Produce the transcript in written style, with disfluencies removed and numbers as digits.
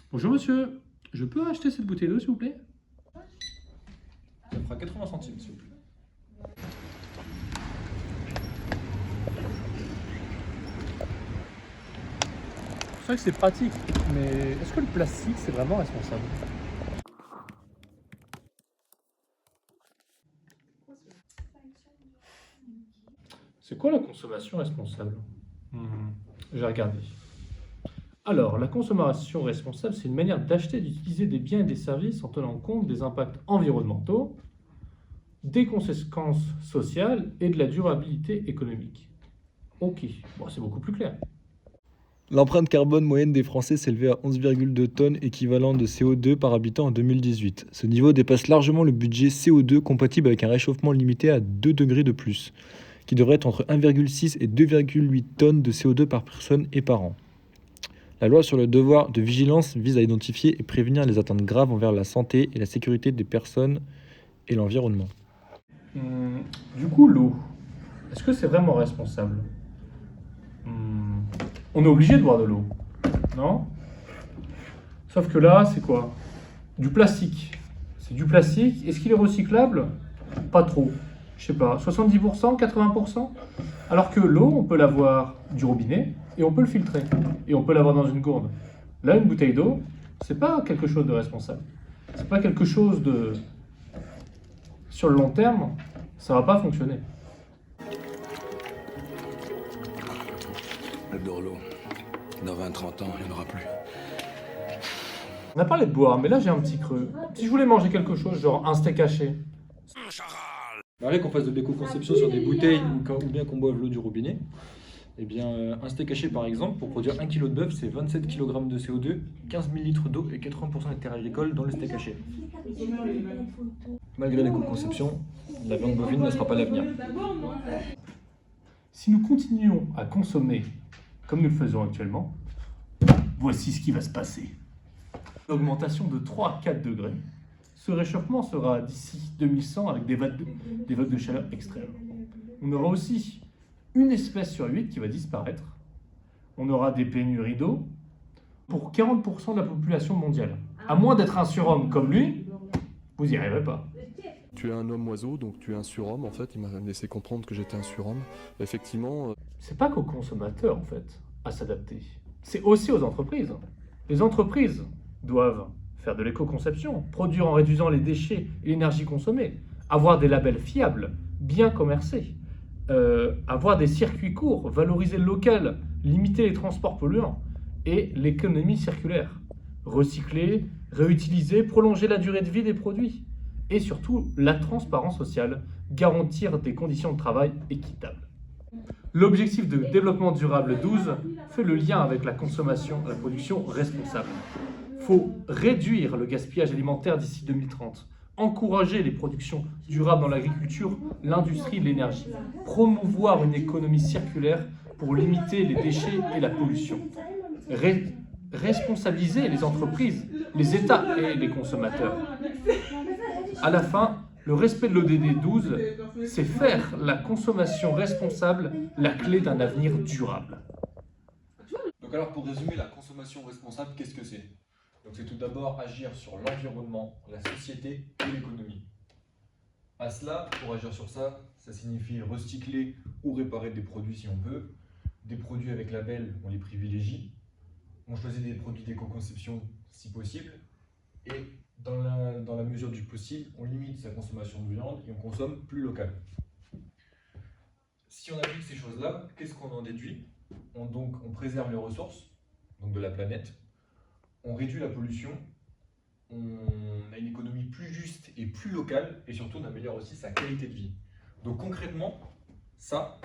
Bonjour monsieur, je peux acheter cette bouteille d'eau s'il vous plaît? Ça fera 80 centimes, s'il vous plaît. C'est vrai que c'est pratique, mais est-ce que le plastique c'est vraiment responsable? C'est quoi la consommation responsable? Je vais regarder. Alors, la consommation responsable, c'est une manière d'acheter et d'utiliser des biens et des services en tenant compte des impacts environnementaux, des conséquences sociales et de la durabilité économique. Ok, bon, c'est beaucoup plus clair. L'empreinte carbone moyenne des Français s'élevait à 11,2 tonnes équivalent de CO2 par habitant en 2018. Ce niveau dépasse largement le budget CO2 compatible avec un réchauffement limité à 2 degrés de plus, qui devrait être entre 1,6 et 2,8 tonnes de CO2 par personne et par an. La loi sur le devoir de vigilance vise à identifier et prévenir les atteintes graves envers la santé et la sécurité des personnes et l'environnement. Du coup, l'eau, est-ce que c'est vraiment responsable? On est obligé de boire de l'eau, non? Sauf que là, c'est quoi? Du plastique. C'est du plastique. Est-ce qu'il est recyclable? Pas trop. Je sais pas, 70%, 80%? Alors que l'eau, on peut l'avoir du robinet et on peut le filtrer. Et on peut l'avoir dans une gourde. Là, une bouteille d'eau, c'est pas quelque chose de responsable. C'est pas quelque chose de... Sur le long terme, ça va pas fonctionner. J'adore l'eau. Dans 20-30 ans, il n'y en aura plus. On a parlé de boire, mais là j'ai un petit creux. Si je voulais manger quelque chose, genre un steak haché, Allez, qu'on fasse de l'éco-conception sur des bouteilles ou bien qu'on boive l'eau du robinet. Eh bien, un steak haché par exemple, pour produire 1 kg de bœuf, c'est 27 kg de CO2, 15 000 litres d'eau et 80% des terres agricoles dans le steak haché. Malgré l'éco-conception, la viande bovine ne sera pas l'avenir. si nous continuons à consommer comme nous le faisons actuellement, voici ce qui va se passer. Une augmentation de 3 à 4 degrés. Ce réchauffement sera d'ici 2100 avec des vagues de chaleur extrêmes. On aura aussi une espèce sur 8 qui va disparaître. On aura des pénuries d'eau pour 40% de la population mondiale. À moins d'être un surhomme comme lui, vous n'y arriverez pas. Tu es un homme oiseau, donc tu es un surhomme en fait. Il m'a laissé comprendre que j'étais un surhomme. Effectivement, C'est pas qu'aux consommateurs en fait à s'adapter, c'est aussi aux entreprises. Les entreprises doivent faire de l'éco-conception, produire en réduisant les déchets et l'énergie consommée, avoir des labels fiables, bien commercés, avoir des circuits courts, valoriser le local, limiter les transports polluants et l'économie circulaire, recycler, réutiliser, prolonger la durée de vie des produits et surtout la transparence sociale, garantir des conditions de travail équitables. L'objectif de développement durable 12 fait le lien avec la consommation et la production responsable. Il faut réduire le gaspillage alimentaire d'ici 2030, encourager les productions durables dans l'agriculture, l'industrie et l'énergie, promouvoir une économie circulaire pour limiter les déchets et la pollution, responsabiliser les entreprises, les États et les consommateurs. À la fin, le respect de l'ODD 12, c'est faire la consommation responsable la clé d'un avenir durable. Donc alors pour résumer, la consommation responsable, qu'est-ce que c'est? Donc c'est tout d'abord agir sur l'environnement, la société et l'économie. À cela, pour agir sur ça, ça signifie recycler ou réparer des produits si on peut. Des produits avec label, on les privilégie. On choisit des produits d'éco-conception si possible. Et dans la mesure du possible, on limite sa consommation de viande et on consomme plus local. Si on applique ces choses-là, qu'est-ce qu'on en déduit? On préserve les ressources, donc de la planète, on réduit la pollution, on a une économie plus juste et plus locale, et surtout on améliore aussi sa qualité de vie. Donc concrètement, ça,